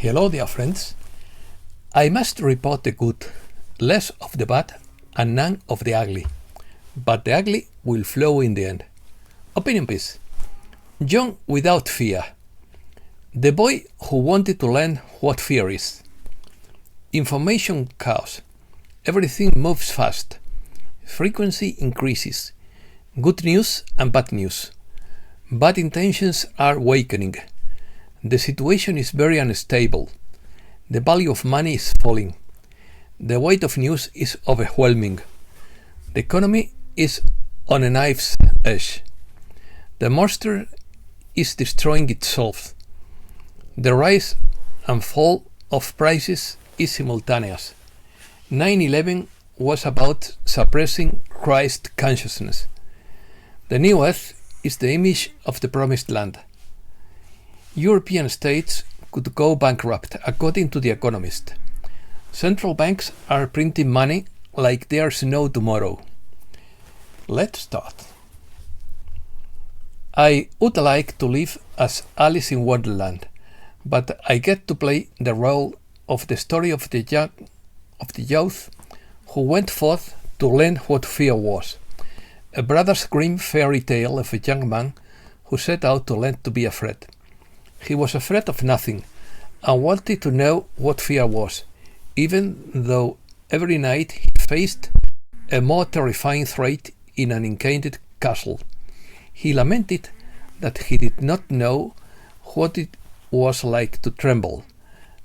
Hello, dear friends. I must report the good, less of the bad, and none of the ugly. But the ugly will flow in the end. Opinion piece. John without fear. The boy who wanted to learn what fear is. Information chaos. Everything moves fast. Frequency increases. Good news and bad news. Bad intentions are awakening. The situation is very unstable. The value of money is falling. The weight of news is overwhelming. The economy is on a knife's edge. The monster is destroying itself. The rise and fall of prices is simultaneous. 9/11 was about suppressing Christ consciousness. The new earth is the image of the promised land. European states could go bankrupt, according to The Economist. Central banks are printing money like there's no tomorrow. Let's start. I would like to live as Alice in Wonderland, but I get to play the role of the story of the youth who went forth to learn what fear was. A Brothers Grimm fairy tale of a young man who set out to learn to be afraid. He was afraid of nothing and wanted to know what fear was, even though every night he faced a more terrifying threat in an enchanted castle. He lamented that he did not know what it was like to tremble,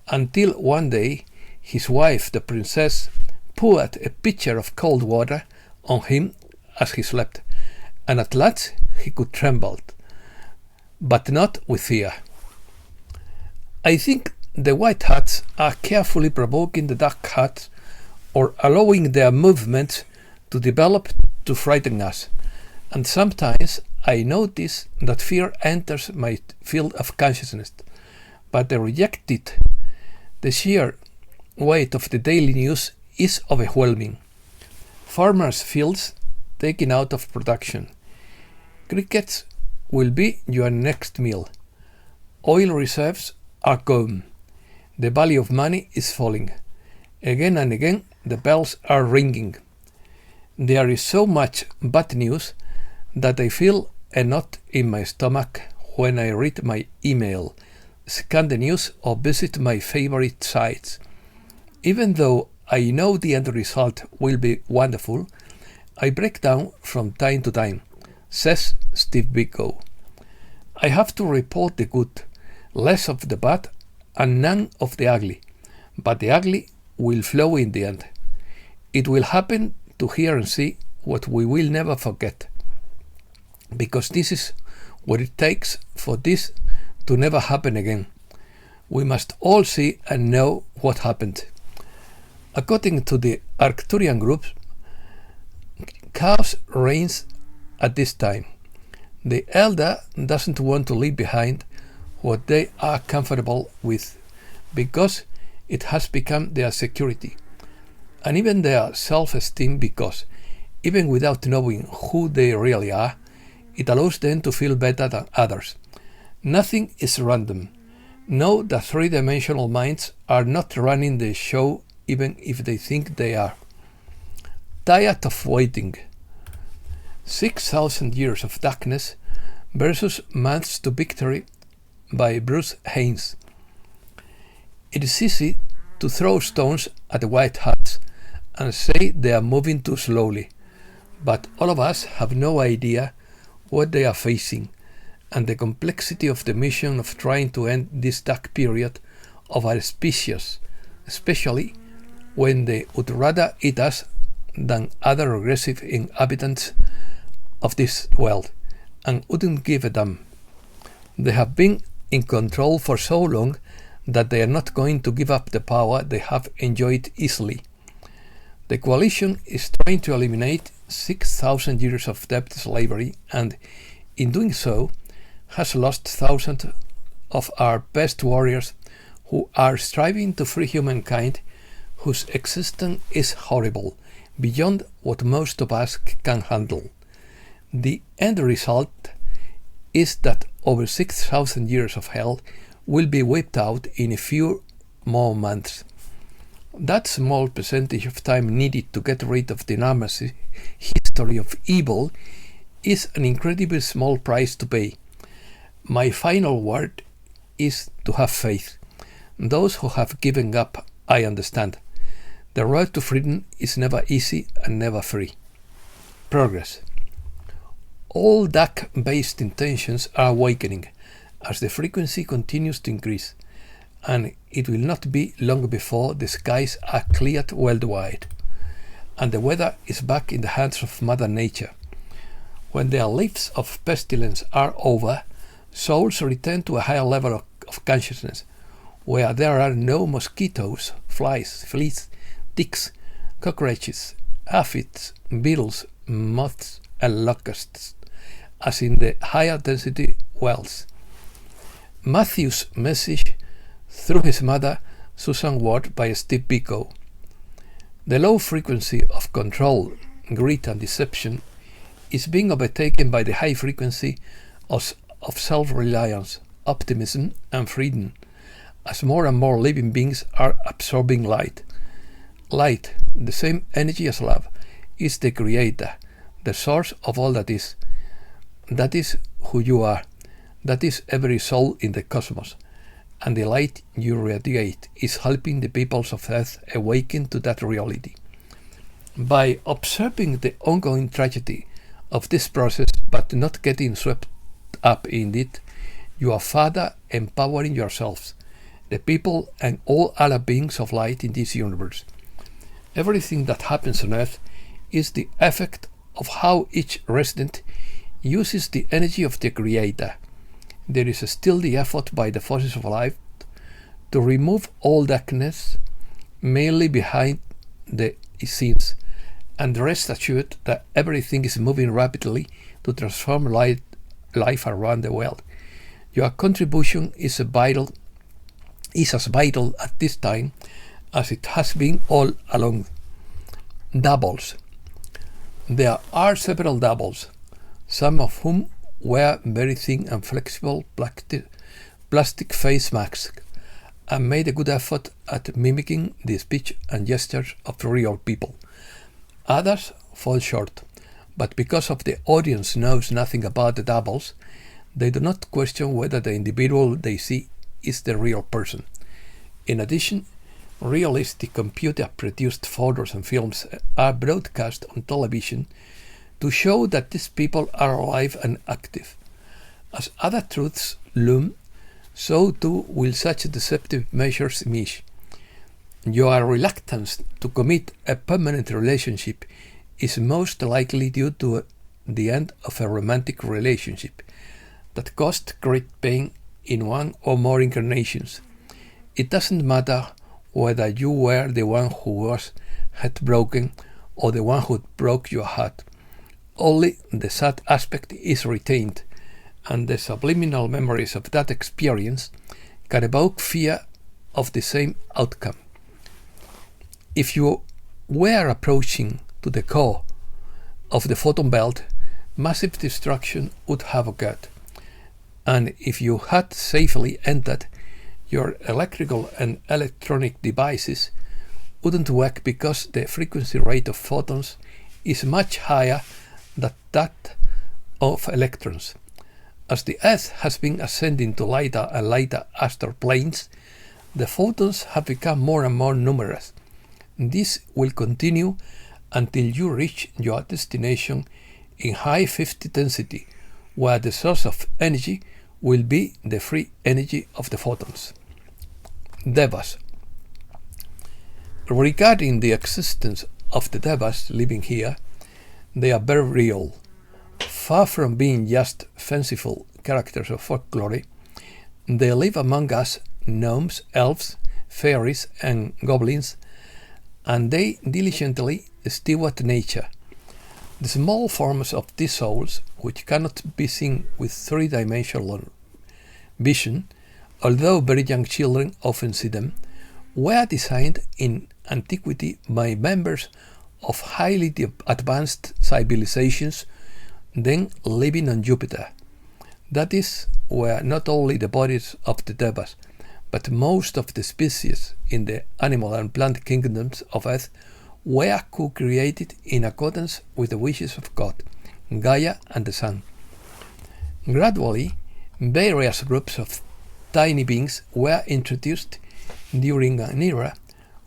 until one day his wife, the princess, poured a pitcher of cold water on him as he slept, and at last he could tremble, but not with fear. I think the white hats are carefully provoking the dark hats or allowing their movements to develop to frighten us. And sometimes I notice that fear enters my field of consciousness, but I reject it. The sheer weight of the daily news is overwhelming. Farmers' fields taken out of production. Crickets will be your next meal. Oil reserves are gone. The value of money is falling. Again and again the bells are ringing. There is so much bad news that I feel a knot in my stomach when I read my email, scan the news, or visit my favorite sites. Even though I know the end result will be wonderful, I break down from time to time, says Steve Biko. I have to report the good, less of the bad, and none of the ugly, but the ugly will flow in the end. It will happen to hear and see what we will never forget, because this is what it takes for this to never happen again. We must all see and know what happened. According to the Arcturian group, chaos reigns at this time. The elder doesn't want to leave behind what they are comfortable with, because it has become their security, and even their self-esteem, because even without knowing who they really are, it allows them to feel better than others. Nothing is random. Know that three-dimensional minds are not running the show, even if they think they are. Tired of waiting. 6,000 years of darkness versus Months to Victory by Bruce Haynes. It is easy to throw stones at the white hats and say they are moving too slowly, but all of us have no idea what they are facing and the complexity of the mission of trying to end this dark period of our species, especially when they would rather eat us than other regressive inhabitants of this world, and wouldn't give a damn. They have been in control for so long that they are not going to give up the power they have enjoyed easily. The coalition is trying to eliminate 6,000 years of debt slavery, and in doing so has lost thousands of our best warriors who are striving to free humankind, whose existence is horrible, beyond what most of us can handle. The end result is that over 6,000 years of hell will be wiped out in a few more months. That small percentage of time needed to get rid of the enormous history of evil is an incredibly small price to pay. My final word is to have faith. Those who have given up, I understand. The road to freedom is never easy and never free. Progress. All DAC-based intentions are awakening as the frequency continues to increase, and it will not be long before the skies are cleared worldwide, and the weather is back in the hands of Mother Nature. When the leaves of pestilence are over, souls return to a higher level of consciousness, where there are no mosquitoes, flies, fleas, ticks, cockroaches, aphids, beetles, moths, and locusts, as in the higher density wells. Matthew's message through his mother, Susan Ward, by Steve Biko. The low frequency of control, greed, and deception is being overtaken by the high frequency of self-reliance, optimism, and freedom, as more and more living beings are absorbing light. Light, the same energy as love, is the creator, the source of all that is. That is who you are. That is every soul in the cosmos. And the light you radiate is helping the peoples of Earth awaken to that reality. By observing the ongoing tragedy of this process but not getting swept up in it, you are further empowering yourselves, the people, and all other beings of light in this universe. Everything that happens on Earth is the effect of how each resident uses the energy of the Creator. There is still the effort by the forces of life to remove all darkness, mainly behind the scenes, and rest assured that everything is moving rapidly to transform life around the world. Your contribution is as vital at this time as it has been all along. Doubles. There are several doubles, some of whom wear very thin and flexible plastic face masks and made a good effort at mimicking the speech and gestures of real people. Others fall short, but because of the audience knows nothing about the doubles, they do not question whether the individual they see is the real person. In addition, realistic computer-produced photos and films are broadcast on television to show that these people are alive and active. As other truths loom, so too will such deceptive measures emerge. Your reluctance to commit a permanent relationship is most likely due to the end of a romantic relationship that caused great pain in one or more incarnations. It doesn't matter whether you were the one who was heartbroken or the one who broke your heart. Only the sad aspect is retained, and the subliminal memories of that experience can evoke fear of the same outcome. If you were approaching to the core of the photon belt, massive destruction would have occurred, and if you had safely entered, your electrical and electronic devices wouldn't work because the frequency rate of photons is much higher than that of electrons. As the Earth has been ascending to lighter and lighter astral planes, the photons have become more and more numerous. This will continue until you reach your destination in high 50 density, where the source of energy will be the free energy of the photons. Devas. Regarding the existence of the Devas living here, they are very real. Far from being just fanciful characters of folklore, they live among us gnomes, elves, fairies, and goblins, and they diligently steward nature. The small forms of these souls, which cannot be seen with three-dimensional vision, although very young children often see them, were designed in antiquity by members of highly advanced civilizations then living on Jupiter. That is where not only the bodies of the Devas, but most of the species in the animal and plant kingdoms of Earth were co-created in accordance with the wishes of God, Gaia and the Sun. Gradually, various groups of tiny beings were introduced during an era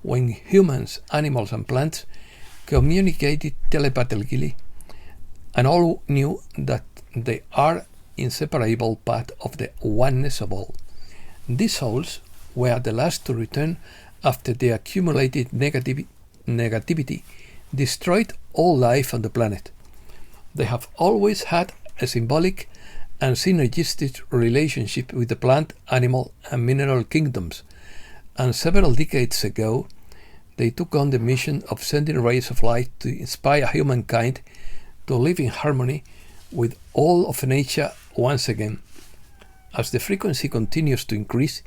when humans, animals and plants communicated telepathically, and all knew that they are inseparable part of the oneness of all. These souls were the last to return after the accumulated negativity destroyed all life on the planet. They have always had a symbolic and synergistic relationship with the plant, animal and mineral kingdoms, and several decades ago they took on the mission of sending rays of light to inspire humankind to live in harmony with all of nature once again. As the frequency continues to increase,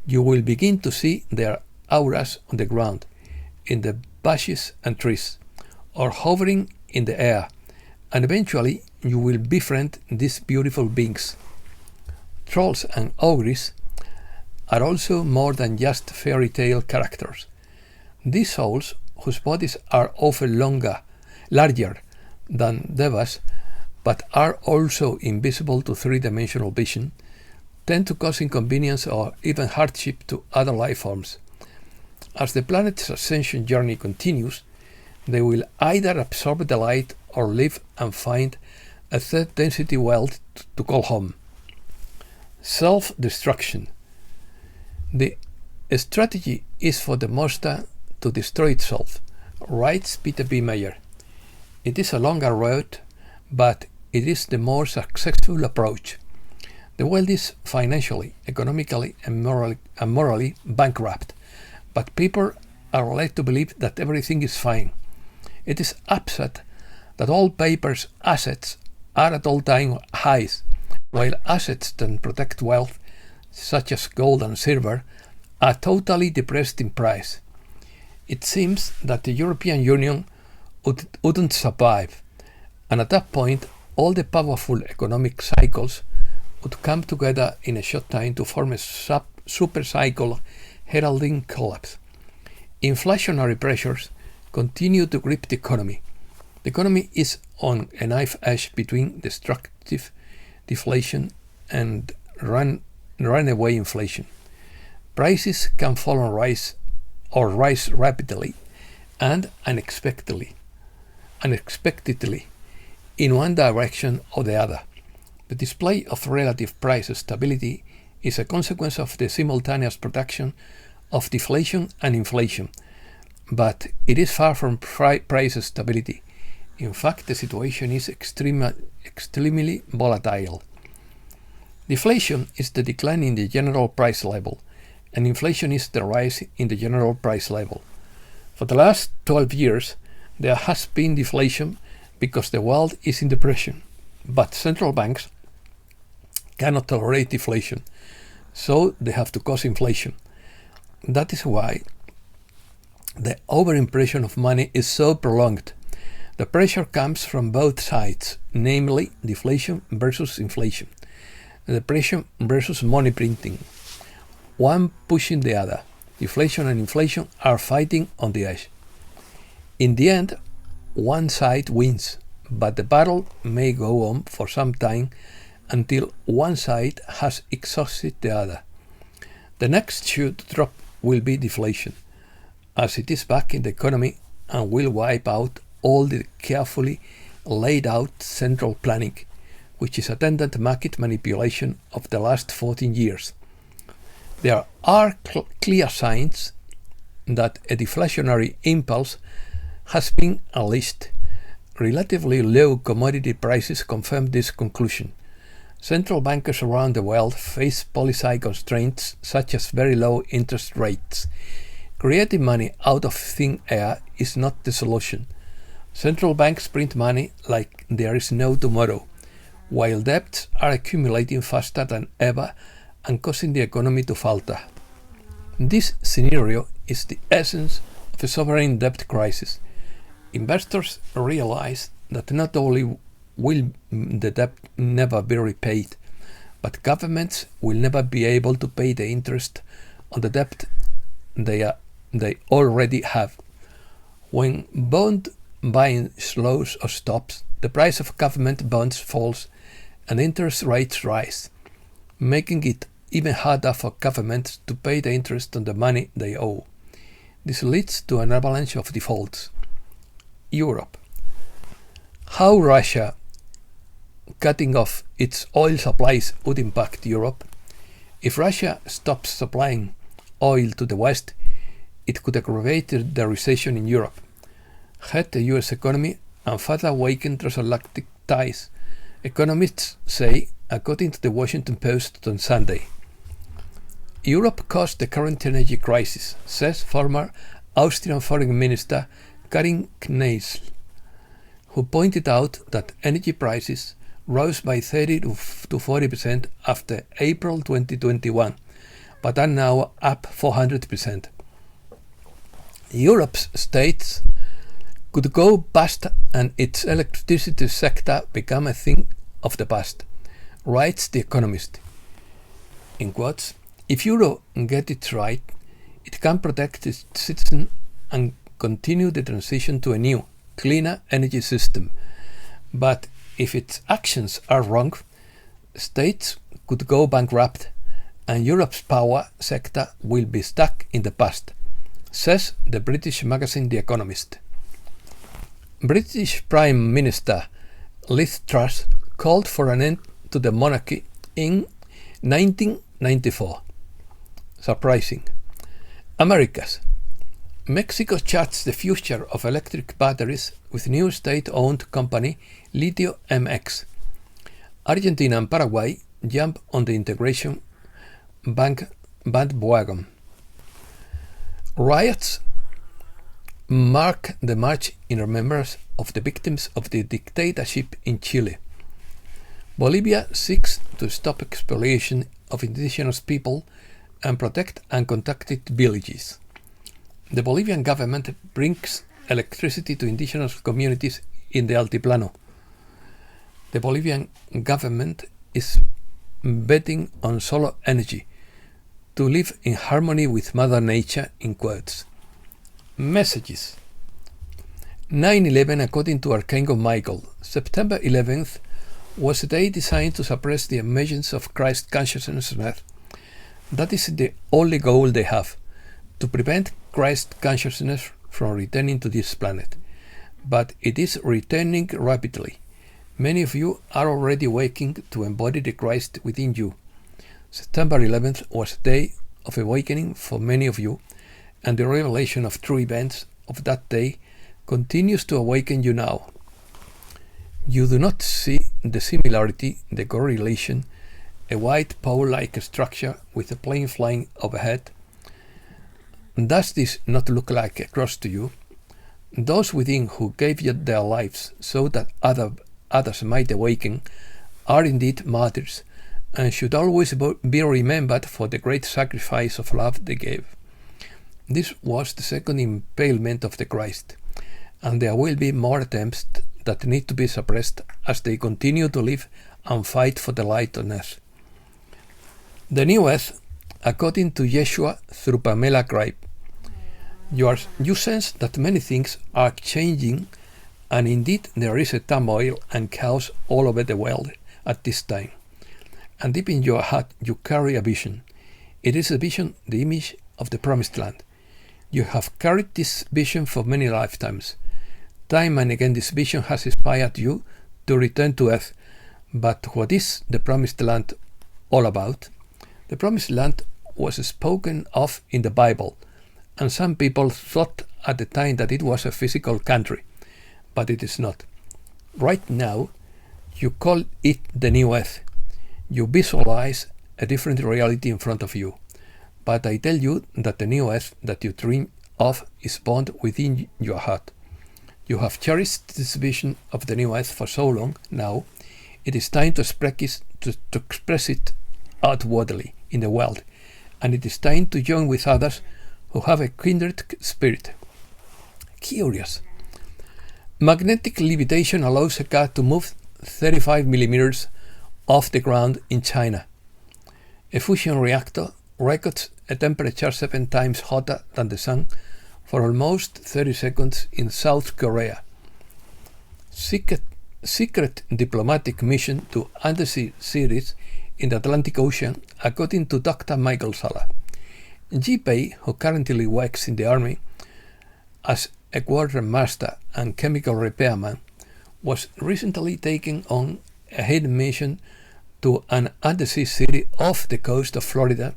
you will begin to see their auras on the ground, in the bushes and trees, or hovering in the air, and eventually you will befriend these beautiful beings. Trolls and ogres are also more than just fairy tale characters. These souls, whose bodies are often larger than devas, but are also invisible to three-dimensional vision, tend to cause inconvenience or even hardship to other life forms. As the planet's ascension journey continues, they will either absorb the light or live and find a third density world to call home. Self-destruction. The strategy is for the monster to destroy itself, writes Peter B. Meyer. It is a longer road, but it is the more successful approach. The world is financially, economically, and morally bankrupt, but people are led to believe that everything is fine. It is absurd that all papers' assets are at all-time highs, while assets that protect wealth, such as gold and silver, are totally depressed in price. It seems that the European Union wouldn't survive, and at that point all the powerful economic cycles would come together in a short time to form a super cycle heralding collapse. Inflationary pressures continue to grip the economy. The economy is on a knife edge between destructive deflation and runaway inflation. Prices can fall and rise rapidly and unexpectedly in one direction or the other. The display of relative price stability is a consequence of the simultaneous production of deflation and inflation, but it is far from price stability. In fact, the situation is extremely volatile. Deflation is the decline in the general price level, and inflation is the rise in the general price level. For the last 12 years, there has been deflation because the world is in depression, but central banks cannot tolerate deflation, so they have to cause inflation. That is why the overimpression of money is so prolonged. The pressure comes from both sides, namely deflation versus inflation, depression versus money printing, one pushing the other. Deflation and inflation are fighting on the edge. In the end, one side wins, but the battle may go on for some time until one side has exhausted the other. The next shoe to drop will be deflation, as it is back in the economy and will wipe out all the carefully laid out central planning, which is attendant market manipulation of the last 14 years. There are clear signs that a deflationary impulse has been unleashed. Relatively low commodity prices confirm this conclusion. Central bankers around the world face policy constraints such as very low interest rates. Creating money out of thin air is not the solution. Central banks print money like there is no tomorrow, while debts are accumulating faster than ever and causing the economy to falter. This scenario is the essence of a sovereign debt crisis. Investors realize that not only will the debt never be repaid, but governments will never be able to pay the interest on the debt they already have. When bond buying slows or stops, the price of government bonds falls and interest rates rise, making it even harder for governments to pay the interest on the money they owe. This leads to an avalanche of defaults. Europe. How Russia cutting off its oil supplies would impact Europe. If Russia stops supplying oil to the West, it could aggravate the recession in Europe, hurt the US economy, and further weaken transatlantic ties, economists say, according to the Washington Post on Sunday. Europe caused the current energy crisis, says former Austrian Foreign Minister Karin Kneisl, who pointed out that energy prices rose by 30 to 40% after April 2021, but are now up 400%. Europe's states could go bust and its electricity sector become a thing of the past, writes The Economist. In quotes, if Euro gets it right, it can protect its citizens and continue the transition to a new, cleaner energy system. But if its actions are wrong, states could go bankrupt and Europe's power sector will be stuck in the past, says the British magazine The Economist. British Prime Minister Liz Truss called for an end to the monarchy in 1994. Surprising. Americas. Mexico charts the future of electric batteries with new state-owned company Litio MX. Argentina and Paraguay jump on the integration bandwagon. Riots mark the march in remembrance of the victims of the dictatorship in Chile. Bolivia seeks to stop exploitation of indigenous people and protect uncontacted villages. The Bolivian government brings electricity to indigenous communities in the Altiplano. The Bolivian government is betting on solar energy to live in harmony with Mother Nature, in quotes. Messages. 9/11 according to Archangel Michael. September 11th was a day designed to suppress the emergence of Christ consciousness on earth. That is the only goal they have, to prevent Christ consciousness from returning to this planet. But it is returning rapidly. Many of you are already waking to embody the Christ within you. September 11th was a day of awakening for many of you, and the revelation of true events of that day continues to awaken you now. You do not see the similarity, the correlation, a white pole-like structure with a plane flying overhead. Does this not look like a cross to you? Those within who gave you their lives so that others might awaken are indeed martyrs, and should always be remembered for the great sacrifice of love they gave. This was the second impalement of the Christ, and there will be more attempts that need to be suppressed as they continue to live and fight for the light on earth. The New Earth, according to Yeshua through Pamela Cripe. You sense that many things are changing, and indeed there is a turmoil and chaos all over the world at this time. And deep in your heart you carry a vision. It is a vision, the image of the promised land. You have carried this vision for many lifetimes. Time and again this vision has inspired you to return to earth. But what is the promised land all about? The promised land was spoken of in the Bible, and some people thought at the time that it was a physical country, but it is not. Right now, you call it the New Earth. You visualize a different reality in front of you. But I tell you that the New Earth that you dream of is born within your heart. You have cherished this vision of the New Earth for so long now, it is time to express it outwardly in the world, and it is time to join with others who have a kindred spirit. Curious. Magnetic levitation allows a car to move 35 millimeters off the ground in China. A fusion reactor records a temperature 7 times hotter than the sun for almost 30 seconds in South Korea. Secret diplomatic mission to undersea series in the Atlantic Ocean, according to Dr. Michael Sala. Ji-Pei, who currently works in the army as a quartermaster and chemical repairman, was recently taken on a hidden mission to an undersea city off the coast of Florida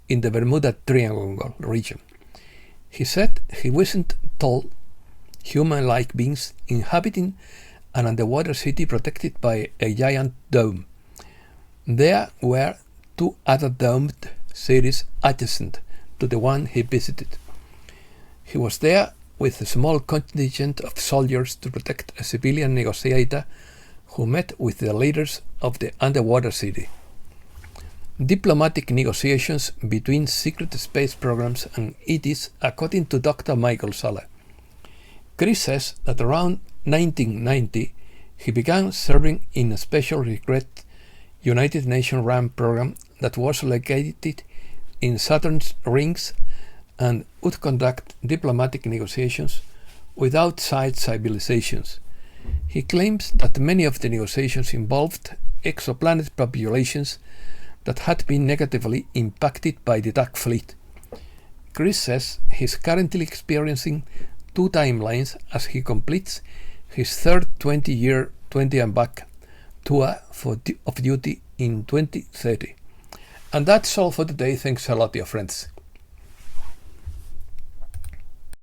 in the Bermuda Triangle region. He said he wasn't told human-like beings inhabiting an underwater city protected by a giant dome. There were 2 other domed cities adjacent to the one he visited. He was there with a small contingent of soldiers to protect a civilian negotiator who met with the leaders of the underwater city. Diplomatic negotiations between secret space programs and ETs, according to Dr. Michael Sala. Chris says that around 1990 he began serving in a special recruit United Nations RAM program that was located in Saturn's rings and would conduct diplomatic negotiations with outside civilizations. He claims that many of the negotiations involved exoplanet populations that had been negatively impacted by the dark fleet. Chris says he's currently experiencing 2 timelines as he completes his third 20-year 20 and back tour of duty in 2030. And that's all for today. Thanks a lot, dear friends.